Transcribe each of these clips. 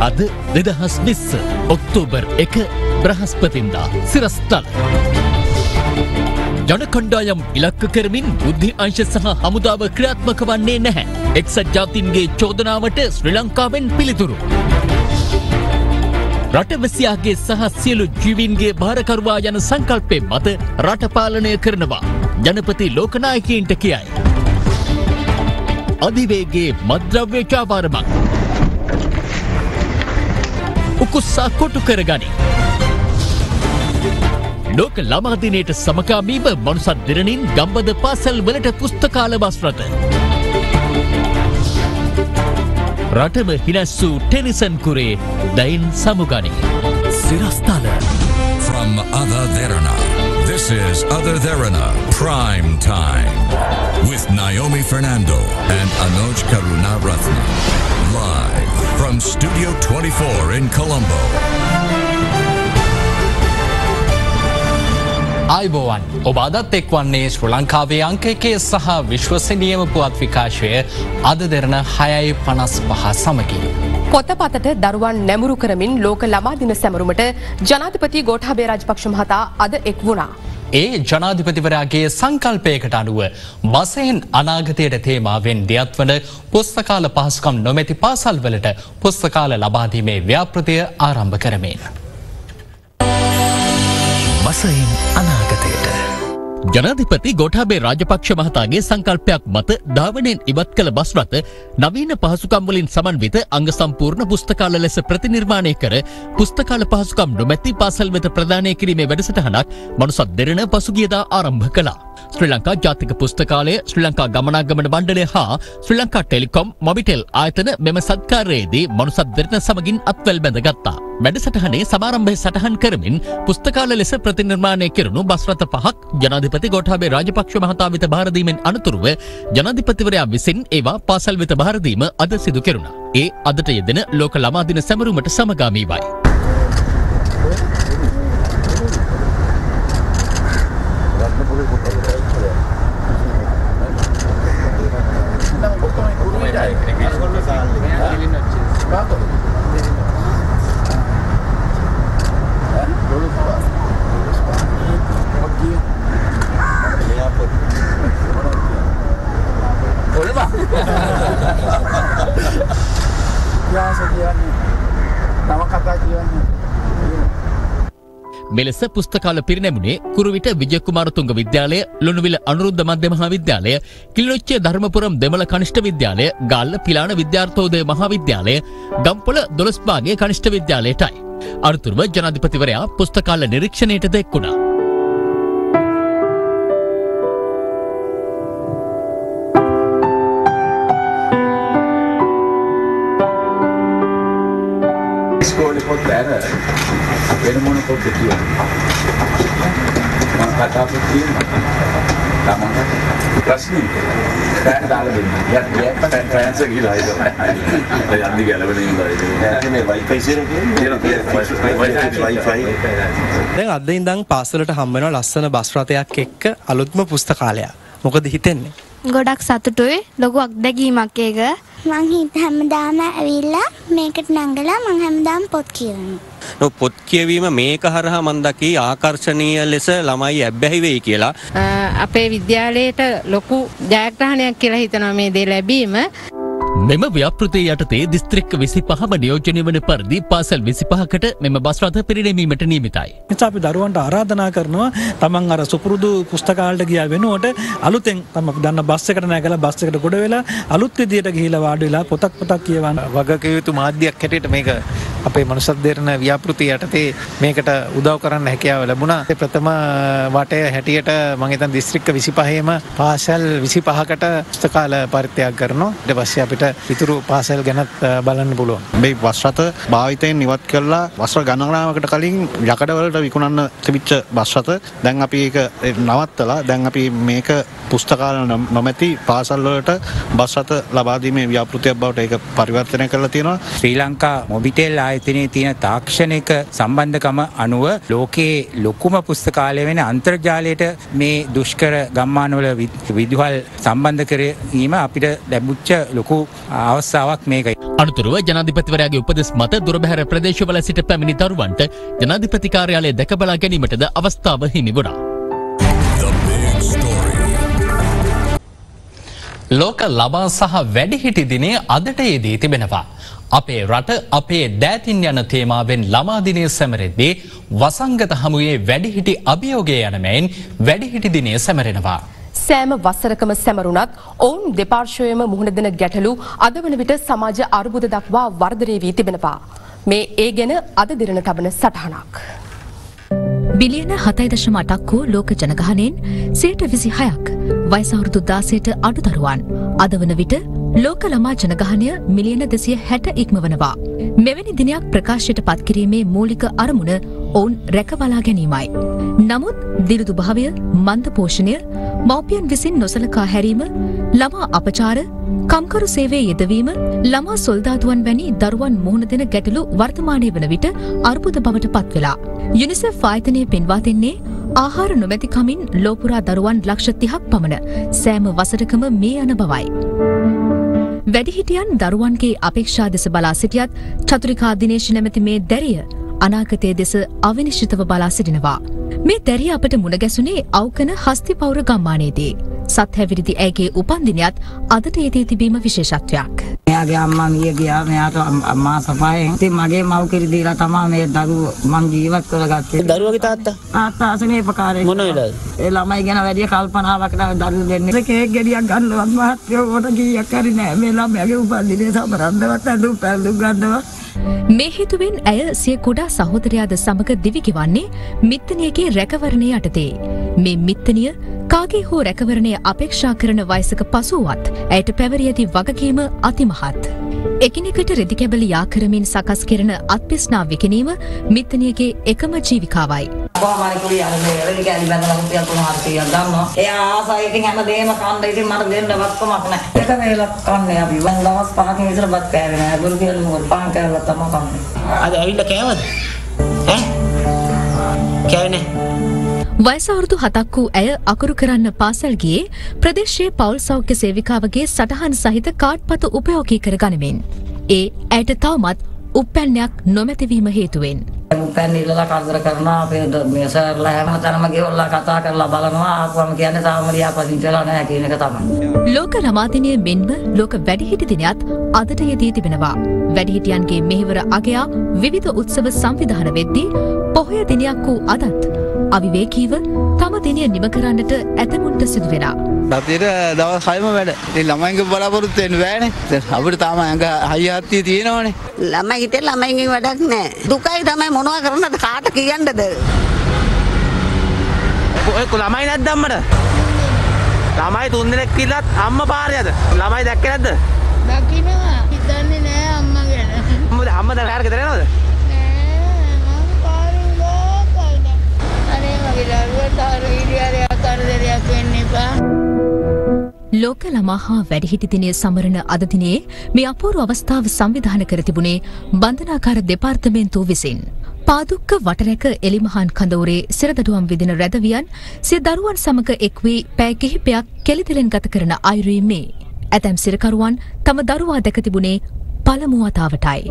අද 2020 ඔක්තෝබර් 1 බ්‍රහස්පතින්දා සිරස්තල ජනකණ්ඩායම් ඉලක්ක කරමින් බුද්ධි අංශ සහ හමුදාව ක්‍රියාත්මක වන්නේ නැහැ. එක්සත් ජාතීන්ගේ චෝදනාවට ශ්‍රී ලංකාවෙන් පිළිතුරු. රටවැසියාගේ සහ සියලු ජීවීන්ගේ භාරකරුවා යන සංකල්පයෙන් මත රට පාලනය කරනවා ජනපති ලෝකනායකයින්ට කියයි. අධිවේගයේ මත්ද්‍රව්‍ය ව්‍යාපාරමක් උකුස්සා කොටු කරගනි. ලෝක ළමා දිනයට සමගාමීව මනුසත් දිරණින් ගම්බද පාසල් වලට පුස්තකාල බස් රථ. රටම හිනස්සු Tennyson කුරේ දයින් සමුගනි. සිරස්තල. From Ada Derana, this is Ada Derana Prime Time with Naomi Fernando and Anuj Karunaratne. Live from Studio 24 in Colombo. ආයුබෝවන් ඔබ අදත් එක්වන්නේ ශ්‍රී ලංකාවේ අංක 1 සහ විශ්වසනීයම පුවත් විකාශය අද දෙරණ 6:55 සමගින්. පොතපතට දරුවන් නැමුරු කරමින් ලෝක ළමා දින සැමරුමට ජනාධිපති ගෝඨාභය රාජපක්ෂ මහතා අද එක් වුණා. ඒ ජනාධිපතිවරයාගේ සංකල්පයකට අනුව බසෙන් අනාගතයට තේමාවෙන් දියත්වන පුස්තකාල පහසුකම් නොමැති පාසල්වලට පුස්තකාල ලබා දීමේ ව්‍යාපෘතිය ආරම්භ කරමින්. බසෙන් අනාගතයට ජනාධිපති ගෝඨාභය රාජපක්ෂ මහතාගේ සංකල්පයක් මත ධාවනයෙන් ඉවත් කළ බස් රථ නවීන පහසුකම් වලින් සමන්විත අංග සම්පූර්ණ පුස්තකාල ලෙස ප්‍රතිනිර්මාණය කර පුස්තකාල පහසුකම් නොමැති පාසල් වෙත ප්‍රදානය කිරීමේ වැඩසටහනක් මනුසත් දෙරණ පසුගියදා ආරම්භ කළා. ශ්‍රී ලංකා ජාතික පුස්තකාලය, ශ්‍රී ලංකා ගමනාගමන මණ්ඩලය හා ශ්‍රී ලංකා ටෙලිකොම් මොබිටෙල් ආයතන මෙම සත්කාරයේදී මනුසත් දෙරණ සමගින් අත්වැල් බැඳගත්තා. වැඩසටහනේ සමාරම්භය සටහන් කරමින් පුස්තකාල ලෙස ප්‍රතිනිර්මාණය කෙරුණු බස් රථ 5ක් ජනාධිපති ගෝඨාභය රාජපක්ෂ මහතා වෙත බාර දීමෙන් අනතුරුව ජනාධිපතිවරයා විසින් ඒවා පාසල් වෙත බාර දීම අද සිදු කෙරුණා. ඒ අදට යෙදෙන ලෝක ළමා දින සැමරුමට සමගාමීවයි. මෙලෙස පුස්තකාල පිරිනැමුණේ කුරුවිට විජයකුමාරතුංග විද්‍යාලය, ලුණුවිල අනුරුද්ධ මධ්‍ය මහා විද්‍යාලය, කිලිනොච්චිය ධර්මපුරම් දෙමළ කනිෂ්ඨ විද්‍යාලය, ගාල්ල පිලාන විද්‍යාර්ථෝදය මහා විද්‍යාලය, ගම්පොළ දොළොස්භාගයේ කනිෂ්ඨ විද්‍යාලයටයි. අනතුරුව ජනාධිපතිවරයා පුස්තකාල නිරීක්ෂණයට දැක්වුණා. ඉස්කෝලේ පොත් බෑර වෙන මොන පොත්ද කියන්නේ මම කතා පොත් කියන්නේ තමන්ට ප්‍රශ්නේ දැන් දාලා දෙන්න යට ට්‍රාන්ස්ෆර් ගිහලා ඉතින් යන්නේ ගැලවෙන්නේ ඉඳලා මේ වයිෆයි සේරම කියන්නේ වයිෆයි දැන් අද ඉඳන් පාසලට හම්බ වෙන ලස්සන බස් රථයක් එක්ක අලුත්ම පුස්තකාලයක්. මොකද හිතෙන්නේ? ගොඩක් සතුටුයි. ලොකු අත්දැකීමක් ඒක. මං හැමදාම ඇවිල්ලා මේකට නංගලා මං හැමදාම පොත් කියවනවා. පොත් කියවීම මේක හරහා මම දකි ආකර්ෂණීය ලෙස ළමයි ඇබ්බැහි වෙයි කියලා. අපේ විද්‍යාලයට ලොකු ජයග්‍රහණයක් කියලා හිතනවා මේ දේ ලැබීම. මෙම ව්‍යාපෘතිය යටතේ දිස්ත්‍රික්ක 25ම නියෝජනය වන පරිදි පාසල් 25කට මෙම බස් රථ පිරිනැමීමට නියමිතයි. එතකොට අපි දරුවන්ට ආරාධනා කරනවා තමන් අර සුපුරුදු පුස්තකාලයට ගියා වෙනුවට අලුතෙන් තමන් දන්න බස් එකට නැගලා බස් එකට ගොඩ වෙලා අලුත් විදියට ගිහිලා වාඩි වෙලා පොතක් කියවන්න වගකිය යුතු මාධ්‍යයක් හැටියට මේක අපේ මනුසත් දෙරණ ව්‍යාපෘතිය යටතේ මේකට උදව් කරන්න හැකියාව ලැබුණා. ප්‍රථම වටය හැටියට මම හිතන දිස්ත්‍රික්ක 25ම පාසල් 25කට පුස්තකාල පරිත්‍යාග කරනවා. ඊට පස්සේ අපිට ඉතුරු පාසල් ගැනත් බලන්න පුළුවන්. මේ බස් රථ භාවිතයෙන් ඉවත් කරලා වසර ගණනාවකට කලින් යකඩ වලට විකුණන්න තිබිච්ච බස් රථ දැන් අපි ඒක නවත්තලා දැන් අපි මේක පුස්තකාල නොමැති පාසල් වලට බස් රථ ලබා දීමේ ව්‍යාපෘතියක් බවට ඒක පරිවර්තනය කරලා තියෙනවා. ශ්‍රී ලංකා මොබිටෙල් ආයතනයේ තියෙන තාක්ෂණික සම්බන්ධකම අනුව ලෝකයේ ලොකුම පුස්තකාලය වෙන අන්තර්ජාලයට මේ දුෂ්කර ගම්මානවල විදුහල් සම්බන්ධ කිරීම අපිට ලැබුච්ච ලොකු අවස්ථාවක් මේකයි. අනතුරුව ජනාධිපතිවරයාගේ උපදෙස් මත දුරබැහැර ප්‍රදේශවල සිට පැමිණි දරුවන්ට ජනාධිපති කාර්යාලය දැක බලා ගැනීමටද අවස්ථාව හිමි වුණා. ලෝක ළමා සහ වැඩිහිටි දිනය අදට යෙදී තිබෙනවා. අපේ රට අපේ දෑතින් යන තේමාවෙන් ළමා දිනය සැමරෙද්දී වසංගත හමුවේ වැඩිහිටි අභියෝගය යන මෙයින් වැඩිහිටි දිනය සැමරෙනවා. සෑම වසරකම සැමරුණත් ඔවුන් දෙපාර්ශ්වයම මුහුණ දෙන ගැටලු අද වන විට සමාජ අර්බුද දක්වා වර්ධනය වී තිබෙනවා. මේ ඒ ගැන අද දිරන තබන සටහනක්. බිලියන 7.8ක් වූ ලෝක ජනගහනයෙන් 26%ක් වයස අවුරුදු 16ට අඩු දරුවන්. අද වන විට ලෝක ළමා ජනගහනය මිලියන 260 ඉක්මවනවා. මෙවැනි දිනයක් ප්‍රකාශයට පත් කිරීමේ මූලික අරමුණ ඔවුන් රැකබලා ගැනීමයි. නමුත් දිරුදු භාවය, මන්ද පෝෂණය, මව්පියන් විසින් නොසලකා හැරීම, ළමා අපචාර, කම්කරු සේවයේ යෙදවීම, ළමා සොල්දාදුවන් වැනි දරුවන් මුහුණ දෙන ගැටලු වර්තමානයේ වන විට අර්බුද බවට පත් වෙලා. යුනිසෙෆ් ආයතනය පෙන්වා දෙන්නේ ආහාර නොමැති කමින් ලෝපුරා දරුවන් ලක්ෂ 30ක් පමණ සෑම වසරකම මේ යන බවයි. වැඩිහිටියන් දරුවන්ගේ අපේක්ෂා දෙස බලා සිටියත් චතුරිකා දිනේශ නැමැති මේ දැරිය අනාගතයේ දෙස අවිනිශ්චිතව බලා සිටිනවා. මේ දැරිය අපට මුණ ගැසුනේ අවකන හස්තිපෞර ගම්මානයේදී. සත්හැවිරිදි ඇයගේ උපන්දිනයත් අදට යෙදී තිබීම විශේෂත්වයක්. මෙයාගේ අම්මා මිය ගියා. මෙයාට මාස 5න්. ඉතින් මගේ මව් කිරි දීලා තමයි මේ දරුවෝ මං ජීවත් කරගත්තේ. දරුවගේ තාත්තා අසනීපකාරයෙක්. මොන වෙලාවද? ඒ ළමයි ගැන වැඩි කල්පනාවක් නෑ දරුවෝ දෙන්නේ. කේක් ගෙඩියක් ගන්නවත් මහත්යෝ කොට කීයක් හරි නෑ. මේ ළමයාගේ උපන්දිනේ සමරන්නවත් අඳු පැල්ලු ගන්නවත්. මේ හේතුවෙන් ඇය සිය කුඩා සහෝදරයාද සමග දිවි ගෙවන්නේ මිත්තනියගේ රැකවරණය යටතේ. මේ මිත්තනිය කාගේ හෝ රැකවරණය අපේක්ෂා කරන වයසක පසුවත් ඇයට පැවරී ඇති වගකීම අතිමහත්. එකිනෙකට රෙදි කැබලි යා කරමින් සකස් කරන අත්පිස්නා විකිණීම මිත්තනියගේ එකම ජීවිකාවයි. කොහොමද කිව්වේ අර මේ රෙදි කැලි බඳලා රුපියල් 300ක් ගන්නවා. එයා ආසයි ඉතින් හැමදේම කන්න ඉතින් මට දෙන්නවත් කොමක් නැහැ. එක වේලක් කන්නේ අපි. මම දවස් 5කින් විතර බත් කෑවේ නෑ. ගුරු කියලා මොකද පාන් කෑල්ලක් තමයි කන්නේ. අද ඇවිල්ලා කෑවද? කෑවේ නෑ. වයස අවුරුදු 7ක් වූ ඇය අකුරු කරන්න පාසල් ගියේ ප්‍රදේශයේ පවුල් සෞඛ්‍ය සේවිකාවගේ සටහන් සහිත කාඩ්පත උපයෝගී කර ගනිමින්. ඒ ඇයට තවමත් උප්පැන්නයක් නොමැතිවීම හේතුවෙන්. උපැන්න ඉල්ලලා කරදර කරනවා අපේ මේ සර්ලා හැමතැනම ගෙවලා කතා කරලා බලනවා ආපුවම කියන්නේ තාම ලියාපදිංචිලා නැහැ කියන එක තමයි. ලෝක ළමා දිනය මෙන්ම ලෝක වැඩිහිටි දිනයත් අදට යෙදී තිබෙනවා. වැඩිහිටියන්ගේ මෙහෙවර අගයා විවිධ උත්සව සංවිධාන වෙද්දී පොහොය දිනයක් වූ අදත් අවිවේකීව තම දිනය නිම කරන්නට ඇතමුන්ට සිදු වෙලා. රතියට දවස් 6ම වැඩ. ඉතින් ළමයින්ගේ බලාපොරොත්තු වෙන්න බෑනේ. දැන් අපිට තාම අඟ හයිය හත්තිය තියෙනවනේ. ළමයි හිතේ ළමයින්ගෙන් වැඩක් නැහැ. දුකයි තමයි මොනවා කරන්නද කාට කියන්නද? ඔය ළමයි නැද්ද අම්මට? ළමයි 3 දෙනෙක් ඉල්ලත් අම්මා පාරේද? ළමයි දැක්කේ නැද්ද? දකින්නවා. හිතන්නේ නෑ අම්මා ගැන. මොකද අම්මා දැන් කාර්යකට යනවද? ලෝක ළමා හා වැඩිහිටි දිනය සමරන අද දිනේ මේ අපූර්ව අවස්ථාව සංවිධානය කර තිබුණේ බන්ධනාගාර දෙපාර්තමේන්තුව විසින්. පාදුක්ක වටරැක එලිමහන් කඳවුරේ සිරදඩුවම් විදින රැදවියන් සිය දරුවන් සමග එක් වී පැය කිහිපයක් කෙලිතෙලෙන් ගත කරන අයුරුයි මේ. ඇතැම් සිරකරුවන් තම දරුවා දැක තිබුණේ පළමු වතාවටයි.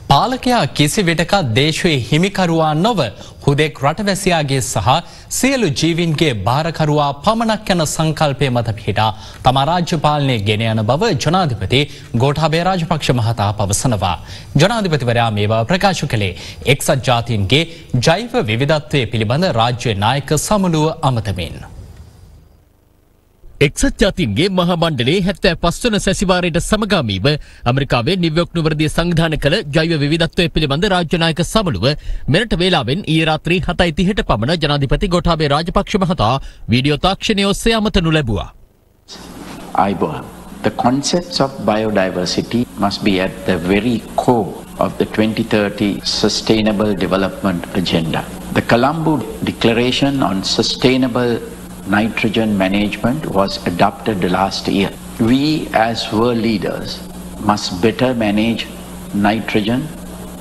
පාලකයා කිසි විටක දේශයේ හිමිකරුවා නොව හුදෙක් රටවැසියාගේ සහ සියලු ජීවින්ගේ භාරකරුවා පමණක් යන සංකල්පය මත පිහිටා තම රාජ්‍ය පාලනය ගෙන යන බව ජනාධිපති ගෝඨාභය රාජපක්ෂ මහතා පවසනවා. ජනාධිපතිවරයා මේවා ප්‍රකාශ කළේ එක්සත් ජාතීන්ගේ ජෛව විවිධත්වය පිළිබඳ රාජ්‍ය නායක සමුළුව අමතමින්. එක්සත් ජාතීන්ගේ මහා මණ්ඩලයේ 75 වන සැසිවාරයට සමගාමීව ඇමරිකාවේ නිව්යෝක් නුවරදිය සංවිධානය කළ ජෛව විවිධත්වය පිළිබඳ රාජ්‍ය නායක සමුළුව මෙරට වේලාවෙන් ඊයේ රාත්‍රී 7:30ට පමණ ජනාධිපති ගෝඨාභය රාජපක්ෂ මහතා වීඩියෝ තාක්ෂණය ඔස්සේ අමතනු ලැබුවා. The concepts of biodiversity must be at the very core of the 2030 Sustainable Development Agenda. The Colombo Declaration on Sustainable Nitrogen Management was adopted last year. We as world leaders must better manage nitrogen,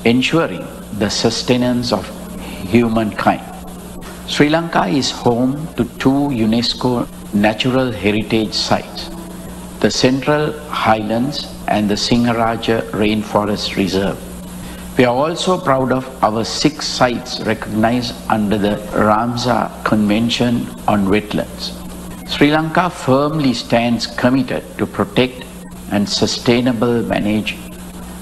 ensuring the sustenance of humankind. Sri Lanka is home to 2 UNESCO natural heritage sites, the Central Highlands and the Singaraja Rainforest Reserve. We are also proud of our 6 sites recognized under the Ramsar Convention on Wetlands. Sri Lanka firmly stands committed to protect and sustainably manage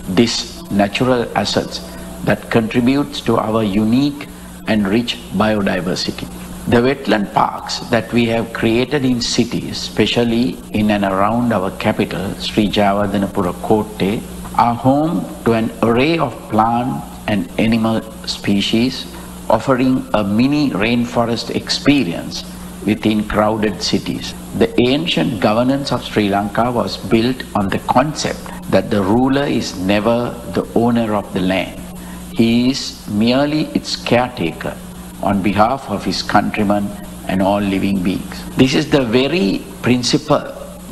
these natural assets that contributes to our unique and rich biodiversity. The wetland parks that we have created in cities, especially in and around our capital, Sri Jayawardenepura Kotte, are home to an array of plant and animal species, offering a mini rainforest experience within crowded cities. The ancient governance of Sri Lanka was built on the concept that the ruler is never the owner of the land. He is merely its caretaker on behalf of his countrymen and all living beings. This is the very principle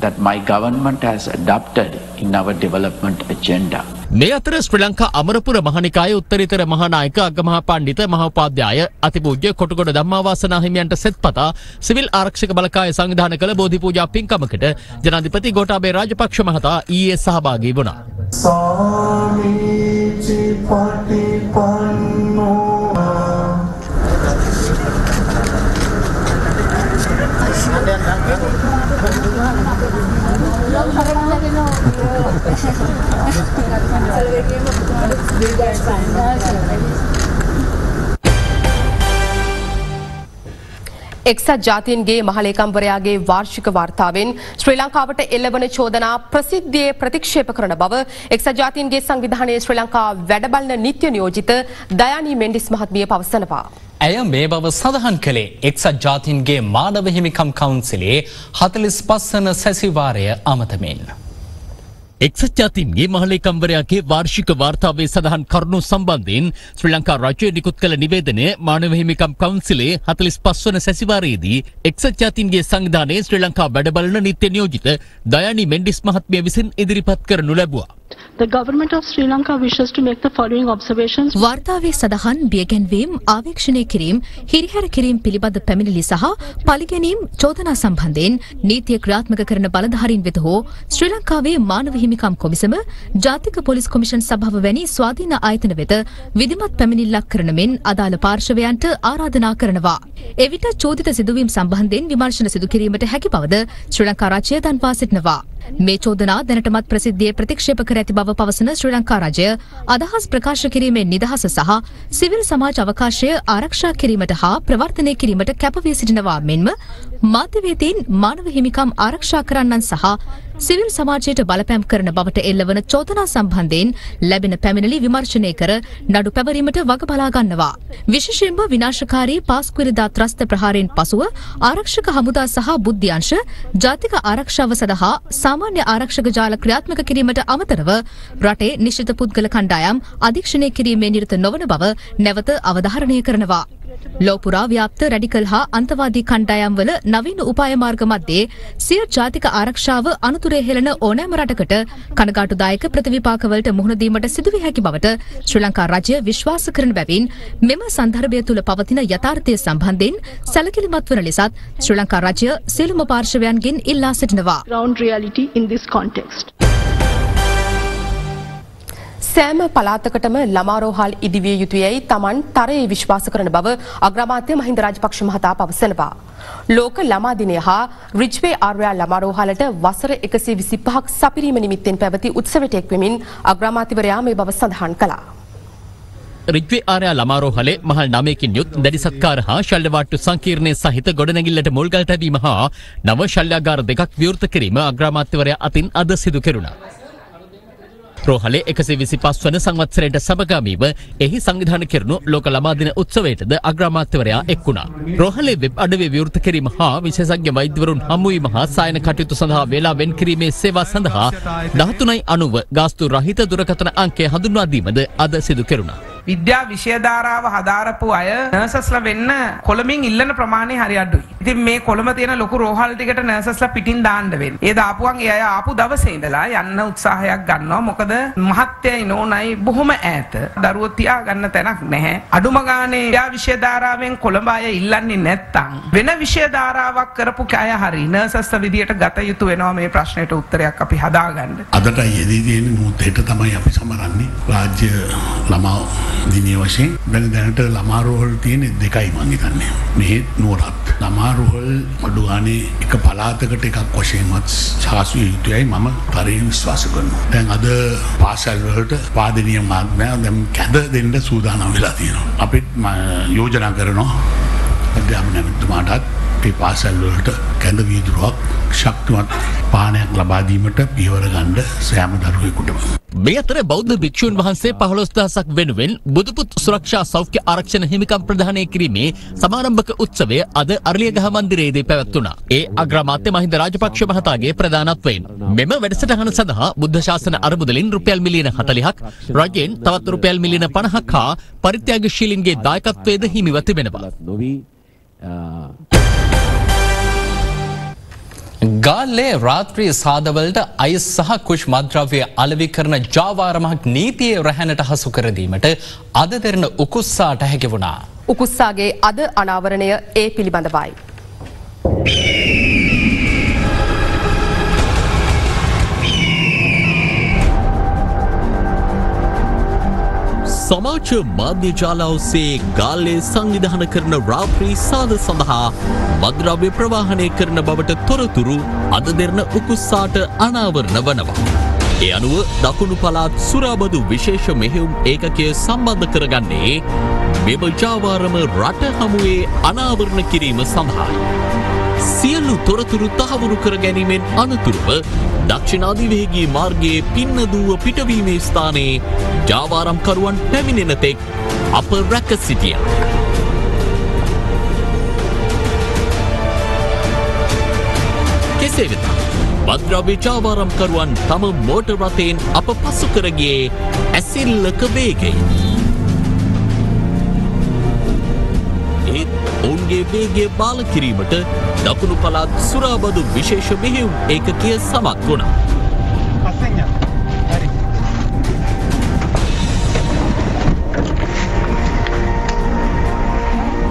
that my government has adopted in our development agenda. මේ අතර ශ්‍රී ලංකා අමරපුර මහනිකායේ උත්තරීතර මහානායක අගමහා පණ්ඩිත මහෝපාද්‍යය අතිපූජ්‍ය කොටගොඩ ධම්මාවාසනා හිමියන්ට සෙත්පතා civil ආරක්ෂක බලකාය සංවිධානය කළ බෝධි පූජා පින්කමකට ජනාධිපති ගෝඨාභය රාජපක්ෂ මහතා ඊයේ සහභාගී වුණා. එක්සත් ජාතීන්ගේ මහලේකම්වරයාගේ වාර්ෂික වාර්තාවෙන් ශ්‍රී ලංකාවට එල්ලවන චෝදනා ප්‍රසිද්ධියේ ප්‍රතික්ෂේප කරන බව එක්සත් ජාතීන්ගේ සංවිධානයේ ශ්‍රී ලංකා වැඩබලන නිත්‍ය නියෝජිත දයානී මෙන්ඩිස් මහත්මිය පවසනවා. ඇය මේ බව සඳහන් කළේ එක්සත් ජාතීන්ගේ මානව හිමිකම් කවුන්සිලේ 45 වන සැසිවාරය අමතමින්. එක්සත් ජාතීන්ගේ මහලේකම්වරයාගේ වාර්ෂික වාර්තාවේ සඳහන් කරුණු සම්බන්ධයෙන් ශ්‍රී ලංකා රජය නිකුත් කළ නිවේදනය මානව හිමිකම් කවුන්සිලේ 45 වන සැසිවාරයේදී එක්සත් ජාතීන්ගේ සංවිධානයේ ශ්‍රී ලංකා වැඩබලන නිත්‍ය නියෝජිත දයානී මෙන්ඩිස් මහත්මිය විසින් ඉදිරිපත් කරනු ලැබුවා. The government of Sri Lanka wishes to make the following observations. වාර්තාවේ සඳහන් බියගැන්වීම්, ආවේක්ෂණය කිරීම, හිරිහැර කිරීම පිළිබඳ පැමිණිලි සහ පලිගැනීම් චෝදනා සම්බන්ධයෙන් නීතිය ක්‍රියාත්මක කරන බලධාරීන් වෙත හෝ ශ්‍රී ලංකාවේ මානව හිමිකම් කොමිසම, ජාතික පොලිස් කොමිෂන් සභාව වැනි ස්වාධීන ආයතන වෙත විධිමත් පැමිණිල්ලක් කරන මෙන් අදාළ පාර්ශවයන්ට ආරාධනා කරනවා. එවිට චෝදිත සිදුවීම් සම්බන්ධයෙන් විමර්ශන සිදු කිරීමට හැකි බවද ශ්‍රී ලංකා රජය දන්වා සිටිනවා. මේ චෝදනා දැනටමත් ප්‍රසිද්ධියේ ප්‍රතික්ෂේප කර ඇති බව පවසන ශ්‍රී ලංකා රජය අදහස් ප්‍රකාශ කිරීමේ නිදහස සහ සිවිල් සමාජ අවකාශය ආරක්ෂා කිරීමට හා ප්‍රවර්ධනය කිරීමට කැපවී සිටිනවා මෙන්ම මාධ්‍යවේදීන් මානව හිමිකම් ආරක්ෂා කරන්නන් සහ සිවිල් සමාජයට බලපෑම් කරන බවට එල්ලවන චෝදනා සම්බන්ධයෙන් ලැබෙන පැමිණිලි විමර්ශනය කර නඩු පැවරීමට වග බලා ගන්නවා. විශේෂයෙන්ම විනාශකාරී පාස්කුවරිදා ත්‍රස්ත ප්‍රහාරයෙන් පසුව ආරක්ෂක හමුදා සහ බුද්ධ්‍යංශ ජාතික ආරක්ෂාව සඳහා සාමාන්‍ය ආරක්ෂක ජාල ක්‍රියාත්මක කිරීමට අමතරව රටේ නිශ්චිත පුද්ගල කණ්ඩායම් අධීක්ෂණය කිරීමේ නිරත නොවන බව නැවත අවධාරණය කරනවා. ලෝපුරා ව්‍යාප්ත රැඩිකල් හා අන්තවාදී කණ්ඩායම් වල නවීන උපාය මාර්ග මැද්දේ සිය ජාතික ආරක්ෂාව අනුතුරේ හෙළන ඕනෑම රටකට කනගාටුදායක ප්‍රතිවිපාකවලට මුහුණ දීමට සිදුවිය හැකි බවට ශ්‍රී ලංකා රජය විශ්වාස කරන බැවින් මෙම සන්දර්භය තුළ පවතින යථාර්ථය සම්බන්ධයෙන් සැලකිලිමත් වන ලෙසත් ශ්‍රී ලංකා රජය සියලුම පාර්ශවයන්ගෙන් ඉල්ලා සිටිනවා. Ground reality in this context. සෑම පළාතකටම ළමාරෝහල් ඉදිවිය යුතුයයි Taman තරයේ විශ්වාස කරන බව අග්‍රාමාත්‍ය මහින්ද රාජපක්ෂ මහතා පවසනවා. ලෝක ළමා දිනය හා රිජ්වේ ආර්යා ළමාරෝහලට වසර 125ක් සපිරීම නිමිත්තෙන් පැවති උත්සවයට එක්වෙමින් අග්‍රාමාත්‍යවරයා මේ බව සඳහන් කළා. රිජ්වේ ආර්යා ළමාරෝහලේ මහල් 9කින් යුත් දැඩි සත්කාර හා ශල්‍යවාට්ටු සංකීර්ණයේ සහිත ගොඩනැගිල්ලට මුල්ගල් තැබීම හා නව ශල්‍යාගාර දෙකක් විවෘත කිරීම අග්‍රාමාත්‍යවරයා අතින් අද සිදු කෙරුණා. රෝහලේ 125 වන සංවත්සරයට සමගාමීව එහි සංවිධානය කෙරුණු ලෝක ළමා දින උත්සවයටද අග්‍රාමාත්‍යවරයා එක් වුණා. රෝහලේ වෙබ් අඩවිය විවෘත කිරීම හා විශේෂඥ වෛද්‍යවරුන් හමුවීම හා සායන කටයුතු සඳහා වේලා වෙන් කිරීමේ සේවා සඳහා 13.90 ගාස්තු රහිත දුරකථන අංකය හඳුන්වා දීමද අද සිදු කෙරුණා. විද්‍යා විෂය ධාරාව හදාරපු අය නර්සස්ලා වෙන්න කොළඹින් ඉල්ලන ප්‍රමාණය හරි අඩුයි. ඉතින් මේ කොළඹ තියෙන ලොකු රෝහල් ටිකට නර්සස්ලා පිටින් දාන්න වෙන්නේ. ඒ දාපුවන් ඒ අය ආපු දවසේ ඉඳලා යන්න උත්සාහයක් ගන්නවා. මොකද මහත්යයි නෝනයි බොහොම ඈත. දරුවෝ තියා ගන්න තැනක් නැහැ. අඩුම ගානේ විද්‍යා විෂය ධාරාවෙන් කොළඹ අය ඉල්ලන්නේ නැත්තම් වෙන විෂය ධාරාවක් කරපු අය හරි නර්සස්ලා විදියට ගත යුතු වෙනවා මේ ප්‍රශ්නෙට උත්තරයක් අපි හදාගන්න. අදට යෙදී තියෙන මොහොතේට තමයි අපි සමරන්නේ. රාජ්‍ය ළමා දිනේ වශයෙන් දැනට ළමා රෝහල් තියෙන දෙකයි මං හිතන්නේ. මේ නුවරත් ළමා රෝහල් අඩු ගානේ එක පළාතකට එකක් වශයෙන්වත් සාසු යුතුයයි මම තරයෙන් විශ්වාස කරනවා. දැන් අද පාසල් වලට පාදනීය මාර්ගය දැන් කැඳ දෙන්න සූදානම් වෙලා තියෙනවා. අපි යෝජනා කරනවා අධ්‍යාපන මන්ත්‍රීතුමාටත් මේ පාසල් වලට කැඳ වීදුරුවක් ශක්තිමත් පානයක් ලබා දීමට පියවර ගන්න සෑම දරුවෙකුටම. මේ අතර බෞද්ධ භික්ෂුන් වහන්සේ 15000ක් වෙනුවෙන් බුදුපුත් සුරක්ෂා සෞඛ්‍ය ආරක්ෂණ හිමිකම් ප්‍රදානය කිරීමේ සමාරම්භක උත්සවය අද අරලියගහ මන්දිරයේදී පැවැත්වුණා. ඒ අග්‍රාමාත්‍ය මහින්ද රාජපක්ෂ මහතාගේ ප්‍රධානත්වයෙන් මෙම වැඩසටහන සඳහා බුද්ධ ශාසන අරමුදලින් රුපියල් මිලියන 40ක්, රජයෙන් තවත් රුපියල් මිලියන 50ක් හා පරිත්‍යාගශීලීන්ගේ දායකත්වයේද හිමිව තිබෙනවා. ගාල්ලේ රාත්‍රී සාදවලට අයිස් සහ කුෂ් මද්‍රව්‍ය අලෙවි කරන ජාවාරමක් නීතියේ රැහැනට හසු කර දීමට අද දෙරණ උකුස්සාට හැකි වුණා. උකුස්සාගේ අද අනාවරණය ඒ පිළිබඳවයි. සමාජ මාධ්‍ය ජාල ඔස්සේ ගාල්ලේ සංවිධාන කරන රාත්‍රී සාද සඳහා මද්‍රව්‍ය ප්‍රවාහනය කරන බවට තොරතුරු අද දෙරණ උකුස්සාට අනාවරණ වනවා. ඒ අනුව දකුණු පළාත් සුරාබදු විශේෂ මෙහෙයුම් ඒකකය සම්බන්ධ කරගන්නේ මෙම ජාවාරම රට හමුවේ අනාවරණ කිරීම සඳහායි. සියලු තොරතුරු තහවුරු කර ගැනීමෙන් අනතුරුව දක්ෂිණාධිවේගී මාර්ගයේ පින්නදුව පිටවීමේ ස්ථානයේ ජාවාරම්කරුවන් පැමිණෙන තෙක් අප රැක සිටියා. කෙසේ වෙතත් මද්‍රව්‍ය ජාවාරම්කරුවන් තම මෝටර් රථයෙන් අප පසු කර ගියේ ඇසිල්ලක වේගයෙන්. ඔවුන්ගේ වේගය බාල කිරීමට දකුණු පළාත් සුරාබදු විශේෂ මෙහෙයුම් ඒකකය සමත් වුණා.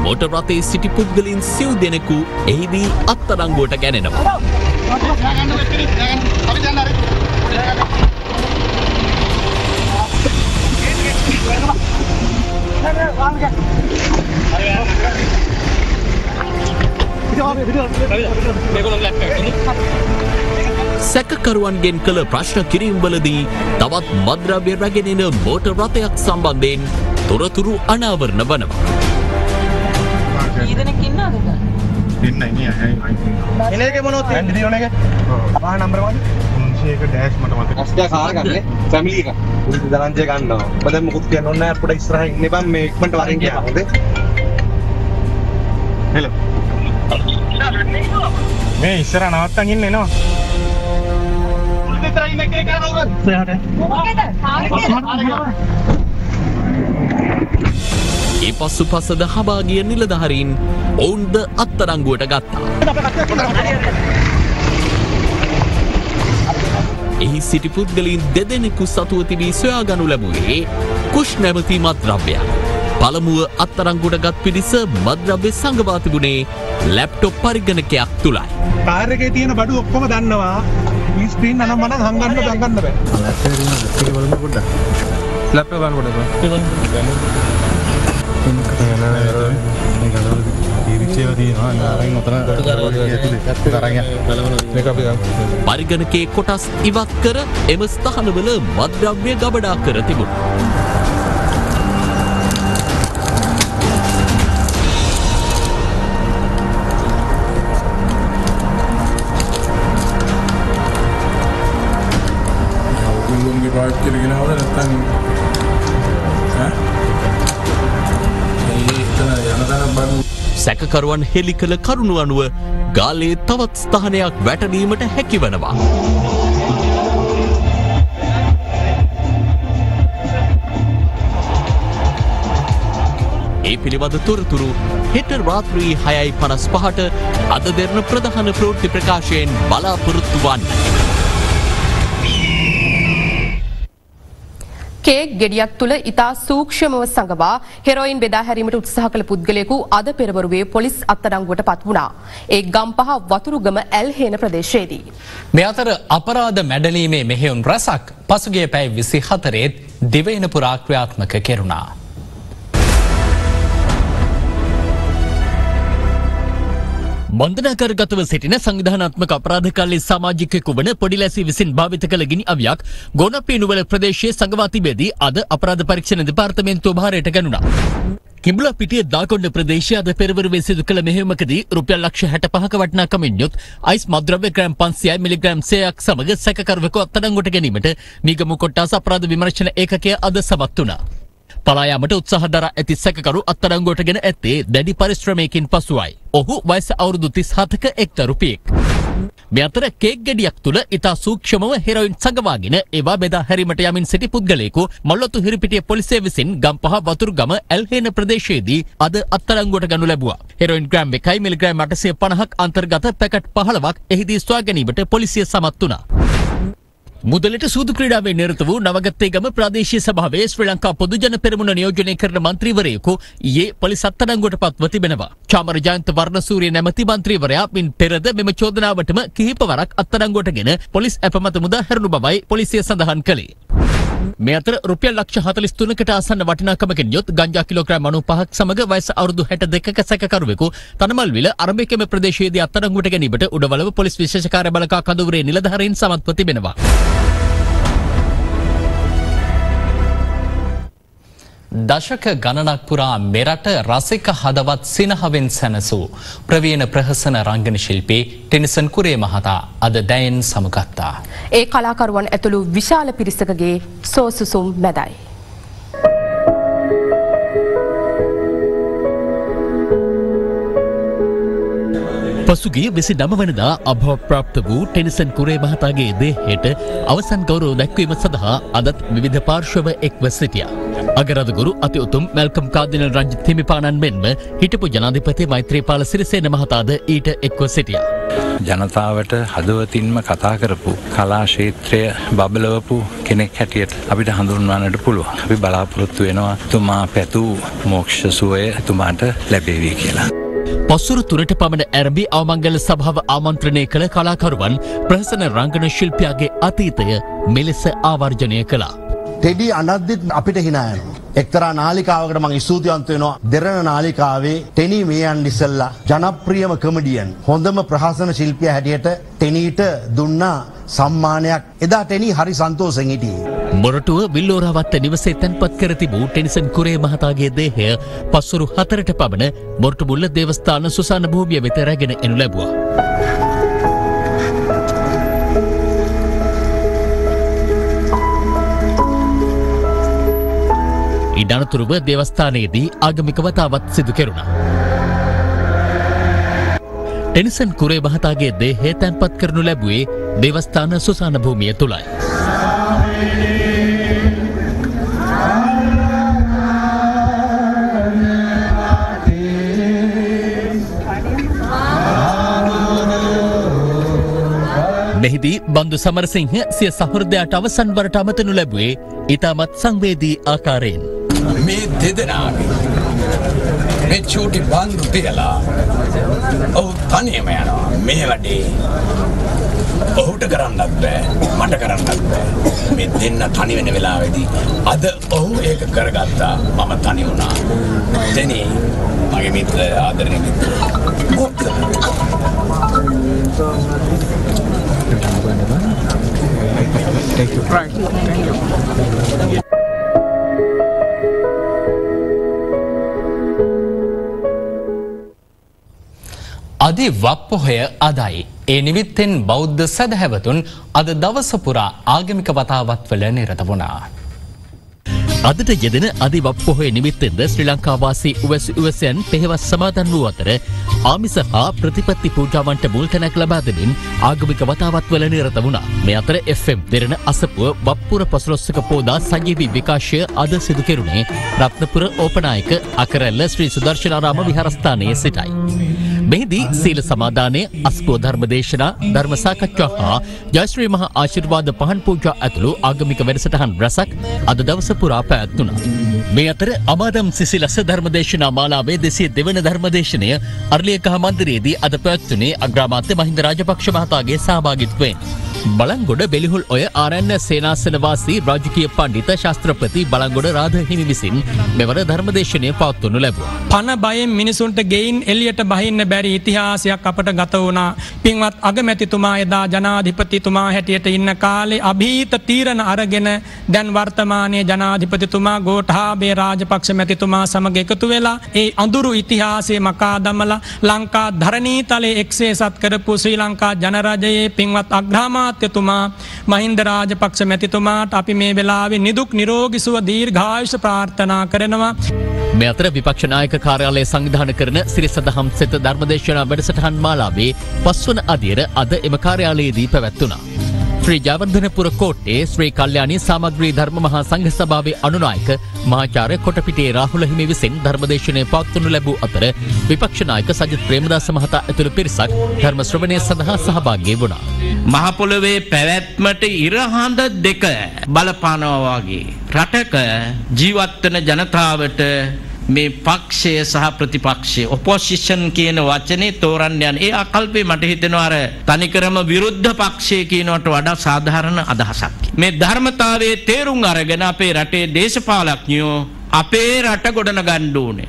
මෝටර් රථයේ සිටි පුද්ගලයන් සිව් දෙනෙකු එහිදී අත්අඩංගුවට ගැනෙනවා. සැකකරුවන්ගෙන් කළ ප්‍රශ්න කිරීම්වලදී තවත් මද්‍රව්‍ය රැගෙන එන මෝටර් රථයක් සම්බන්ධයෙන් තොරතුරු අනාවරණ වනවා. ඊදෙනෙක් ඉන්නවද? ඉන්නයි නේ. එනේගේ මොනවද? ඇන්ඩි දිනෝනේගේ. වාහන නම්බර මොකද? 301 ඩෑෂ් මට මතකයි. අස්තිය කාර් ගන්නනේ. ෆැමිලි එක. පුරුදු දරංජය ගන්නවා. ඔබ දැන් මොකුත් කියන්න ඕනේ නැහැ. පොඩ ඉස්සරහින් ඉන්න බම් මේ ඉක්මනට වරෙන් ගියා. හොඳේ. හෙලෝ. මේ ඉස්සර නවත්තන් ඉන්නේ නෝ. පුරුදු ඉස්සරහින් ඉන්න එකේ කරනවා. සෑහට. මොකේද? ඒ පසුපසද හබා ගිය නිලධාරීන් ඔවුන්ද අත්අඩංගුවට ගත්තා. එහි සිටි පුද්ගලයන් දෙදෙනෙකු සතුව තිබී සොයාගනු ලැබුවේ කුෂ් නැමැති මද්‍රව්‍යයක්. පළමුව අත්අඩංගුවට ගත් පිරිස මද්‍රව්‍ය සංගවා තිබුණේ ලැප්ටොප් පරිගණකයක් තුලයි. කාර් එකේ තියෙන බඩු ඔක්කොම දන්නවා. මේ ස්ක්‍රීන් අනම් මනම් හංගන්න බෑ. ලැප්ටොප් ගන්න පරිගණකයේ කොටස් ඉවත් කර එම ස්ථානවල මද්‍රව්‍ය ගබඩා කර තිබුණා. උන්ගේ ප්‍රොජෙක්ට් එකට ගෙනවද නැත්නම් සැකකරුවන් හෙළි කළ කරුණු අනුව ගාලේ තවත් ස්ථානයක් වැටලීමට හැකිවනවා. ඒ පිළිබඳ තොරතුරු හෙට රාත්‍රී 6:55ට අද දෙරණ ප්‍රධාන ප්‍රවෘත්ති ප්‍රකාශයෙන් බලාපොරොත්තු වන්න. කේක් ගෙඩියක් තුළ ඉතා සූක්ෂමව සඟවා හෙරොයින් බෙදා හැරීමට උත්සාහ කළ පුද්ගලයෙකු අද පෙරවරුවේ පොලිස් අත්අඩංගුවට පත් වුණා. ඒ ගම්පහ වතුරුගම ඇල්හේන ප්‍රදේශයේදී. මේ අතර අපරාධ මැඩලීමේ මෙහෙයුම් රැසක් පසුගිය පැය 24 දිවයින පුරා ක්‍රියාත්මක කෙරුණා. බන්ධනාගාරගතව සිටින සංවිධානාත්මක අපරාධකාරී සමාජිකයෙකු වන පොඩිලැසි විසින් භාවිත කළ ගිනි අවියක් ගෝනපීනුවල ප්‍රදේශයේ සඟවා තිබෙදී අද අපරාධ පරීක්ෂණ දෙපාර්තමේන්තුව භාරයට ගනුණා. කිඹුලා පිටිය දාකොණ්ඩ ප්‍රදේශයේ අද පෙරවරුවේ සිදු කළ මෙහෙයුමකදී රුපියල් ලක්ෂ 65ක වටිනාකමින් යුත් අයිස් මද්‍රව්‍ය ග්‍රෑම් 500යි මිලිග්‍රෑම් 100ක් සමග සැකකරුවෙකු අත්අඩංගුවට ගැනීමට මීගමු කොට්ටාස අපරාධ විමර්ශන ඒකකය අද සමත් වුණා. පලායාමට උත්සාහ දරා ඇති සැකකරු අත්අඩංගුවට ගෙන ඇත්තේ දැඩි පරිශ්‍රමයකින් පසුවයි. ඔහු වයස අවුරුදු 37ක එක් දරුපියෙක්. මේ අතර කේක් ගෙඩියක් තුළ ඉතා සූක්ෂමව හෙරොයින් සඟවාගෙන ඒවා බෙදා හැරීමට යමින් සිටි පුද්ගලයෙකු මොල්ලොතු හිරිපිටිය පොලිසිය විසින් ගම්පහ වතුරුගම ඇල්හේන ප්‍රදේශයේදී අද අත්අඩංගුවට ගනු ලැබුවා. හෙරොයින් ග්‍රෑම් 1යි මිලිග්‍රෑම් 850ක් අන්තර්ගත පැකට් 15ක් එහිදී සොයා ගැනීමට පොලිසිය සමත් වුණා. මුදලට සූදු ක්‍රීඩාවේ නිරත වූ නවගත්තේගම ප්‍රාදේශීය සභාවේ ශ්‍රී ලංකා පොදුජන පෙරමුණ නියෝජනය කරන මන්ත්‍රීවරයෙකු ඊයේ පොලිස් අත්අඩංගුවට පත්ව තිබෙනවා. චාමර ජයන්ත වර්ණසූරිය නැමැති මන්ත්‍රීවරයා මින් පෙරද මෙම චෝදනාවටම කිහිපවරක් අත්අඩංගුවටගෙන පොලිස් ඇපමත මුදා හැරුණු බවයි පොලිසිය සඳහන් කළේ. මේ අතර රුපියල් ලක්ෂ 43කට ආසන්න වටිනාකමකින් යුත් ගංජා කිලෝග්‍රෑම් 95ක් සමග වයස අවුරුදු 62ක සැකකරුවෙකු තනමල්විල අරඹේකම ප්‍රදේශයේදී අත්අඩංගුවට ගැනීමට උඩවලව පොලිස් විශේෂ කාර්ය බළකා කඳවුරේ නිලධාරීන් සමත්ව තිබෙනවා. දශක ගණනක් පුරා මෙරට රසික හදවත් සිනහවෙන් සැනසූ ප්‍රවීණ ප්‍රහසන රංගන ශිල්පී ටෙනිසන් කුරේ මහතා අද දැයෙන් සමුගත්තා. ඒ කලාකරුවන් ඇතුළු විශාල පිරිසකගේ සෝසුසුම් මැදයි. පසුගිය 29 වනදා අභවප්‍රාප්ත වූ ටෙනිසන් කුරේ මහතාගේ දේහයට අවසන් ගෞරව දැක්වීම සඳහා අදත් විවිධ පාර්ශව එක්ව සිටියා. අගරදගුරු අති උතුම් මැල්කම් කාදිනල් රංජිත් හිමිපාණන් මෙන්ම හිටපු ජනාධිපති මෛත්‍රීපාල සිරිසේන මහතාද ඊට එක්ව සිටියා. ජනතාවට හදවතින්ම කතා කරපු කලා ක්ෂේත්‍රය බබලවපු කෙනෙක් හැටියට අපිට හඳුන්වන්නට පුළුවන්. අපි බලාපොරොත්තු වෙනවා තුමා පැතූ මෝක්ෂ සුවය තුමාට ලැබේවි කියලා. පසුරු 3ට පමණ ඇරඹි අවමංගල සභාව ආමන්ත්‍රණය කළ කලාකරුවන් ප්‍රහසන රංගන ශිල්පියාගේ අතීතය මෙලෙස ආවර්ජනය කළා. ටෙඩි අනද්දිත් අපිට hina යනවා. එක්තරා නාලිකාවකට මම ස්තුතිවන්ත වෙනවා. දෙරණ නාලිකාවේ ටෙනි මේයන් ඉස්සල්ලා ජනප්‍රියම කොමඩියන් හොඳම ප්‍රහසන ශිල්පියා හැටියට ටෙනීට දුන්නා සම්මානයක්. එදා ටෙනි හරි සන්තෝෂෙන් හිටියේ. මොරටුව විල්ලෝරාවත්ත නිවසේ තැන්පත් කර තිබූ ටෙනිසන් කුරේ මහතාගේ දේහය පස්වරු 4ට පමණ මොරටුමුල්ල දේවස්ථාන සුසාන භූමිය වෙත රැගෙන එනු ලැබුවා. ඉඩනතුරුව දේවස්ථානයේදී ආගමික වතාවත් සිදු කෙරුණා. ටෙනිසන් කුරේ මහතාගේ දේහය තැන්පත් කරනු ලැබුවේ දේවස්ථාන සුසාන භූමිය තුලයි. මෙහිදී බන්දු සමරසිංහ සිය සහෘදයාට අවසන් වරට අමතනු ලැබුවේ ඉතාමත් සංවේදී ආකාරයෙන්. මේ දෙදෙනාගේ මේ චූටි බන්දු තියලා ඔහු තනියම යනවා. මේ වැඩේ ඔහුට කරන්නත් බෑ මට කරන්නත් බෑ. මේ දෙන්න තනි වෙන වෙලාවේදී අද ඔහු ඒක කරගත්තා. මම තනි වුණා. දෙනී මගේ මිත්‍ර ආදරණීය මිත්‍ර. Thank you. Right. Thank you. අදි වප්පොහය අදයි. ඒ නිමිත්තෙන් බෞද්ධ සැදැහැවතුන් අද දවස පුරා ආගමික වතාවත්වල නිරත වුණා. අදට යෙදෙන අධිවප්පොහොය නිමිත්තෙන්ද ශ්‍රී ලංකාවාසී උවැසියන් පෙහෙවස් සමාදන් වූ අතර ආමිස හා ප්‍රතිපත්ති පූජාවන්ට මුල් තැනක් ලබා දෙමින් ආගමික වතාවත්වල නිරත වුණා. මේ අතර FM දෙරණ අසපුව වප්පුර පසළොස්වක පෝදා සජීවී විකාශය අද සිදු කෙරුණේ රත්නපුර ඕපනායක අකරැල්ල ශ්‍රී සුදර්ශනාරාම විහාරස්ථානයේ සිටයි. මෙහිදී සීල සමාදානය, අස්පුව ධර්මදේශනා, ධර්ම සාකච්ඡා හා ජයශ්‍රී මහා ආශිර්වාද පහන් පූජා ඇතුළු ආගමික වැඩසටහන් රැසක් අද දවස පුරා පැවැත්වුණා. මේ අතර අමාදම් සිසිලස ධර්මදේශනා මාලාවේ 202 වන ධර්මදේශනය අර්ලියකහ මන්දිරයේදී අද පැවැත්වුණේ අග්‍රාමාත්‍ය මහින්ද රාජපක්ෂ මහතාගේ සහභාගීත්වයෙන්. බලංගොඩ බෙලිහුල් ඔය ආරණ්‍ය සේනාසනවාසී රාජකීය පඬිත ශාස්ත්‍රපති බලංගොඩ රාධ හිමි විසින් මෙවර ධර්මදේශනය පවත්වනු ලැබුවා. පන බයෙන් මිනිසුන්ට ගෙයින් එළියට බහින්න බැරි ඉතිහාසයක් අපට ගත වුණා. පින්වත් අගමැතිතුමා එදා ජනාධිපතිතුමා හැටියට ඉන්න කාලේ අභීත තීරණ අරගෙන දැන් වර්තමානයේ ජනාධිපතිතුමා ගෝඨාභය රාජපක්ෂ මැතිතුමා සමග එකතු වෙලා ඒ අඳුරු ඉතිහාසයේ මකා දමලා ලංකා ධරණීතලයේ එක්සේසත් කරපු ශ්‍රී ලංකා ජනරජයේ පින්වත් අග්‍රාමාත්‍යතුමා මහින්ද රාජපක්ෂ මැතිතුමාට අපි මේ වෙලාවේ නිදුක් නිරෝගී සුව දීර්ඝායුෂ ප්‍රාර්ථනා කරනවා. මේ අතර විපක්ෂ නායක කාර්යාලය සංවිධානය කරන සිරිසදහම් සෙත ධර්මදේශනා වැඩසටහන් මාලාවේ පස්වන අදියර අද එම කාර්යාලයේදී පැවැත්වුණා. ශ්‍රී ජයවර්ධනපුර කෝට්ටේ ශ්‍රී කල්යාණී සාමග්‍රී ධර්ම මහා සංඝ සභාවේ අනුනායක මහාචාර්ය කොටපිටියේ රාහුල හිමි විසින් ධර්මදේශනය පවත්වනු ලැබූ අතර විපක්ෂ නායක සජිත් ප්‍රේමදාස මහතා ඇතුළු පිරිසක් ධර්ම ශ්‍රවණය සඳහා සහභාගී වුණා. මහ පොළොවේ පැවැත්මට ඉරහඳ දෙක බලපානවා වගේ රටක ජීවත් වෙන ජනතාවට මේ පක්ෂය සහ ප්‍රතිපක්ෂය ඔපොසිෂන් කියන වචනේ තෝරන්න යන ඒ අකල්පේ මට හිතෙනවා අර තනිකරම විරුද්ධ පක්ෂය කියනවට වඩා සාධාරණ අදහසක්. මේ ධර්මතාවයේ තේරුම් අරගෙන අපේ රටේ දේශපාලඥයෝ අපේ රට ගොඩනගන්න ඕනේ.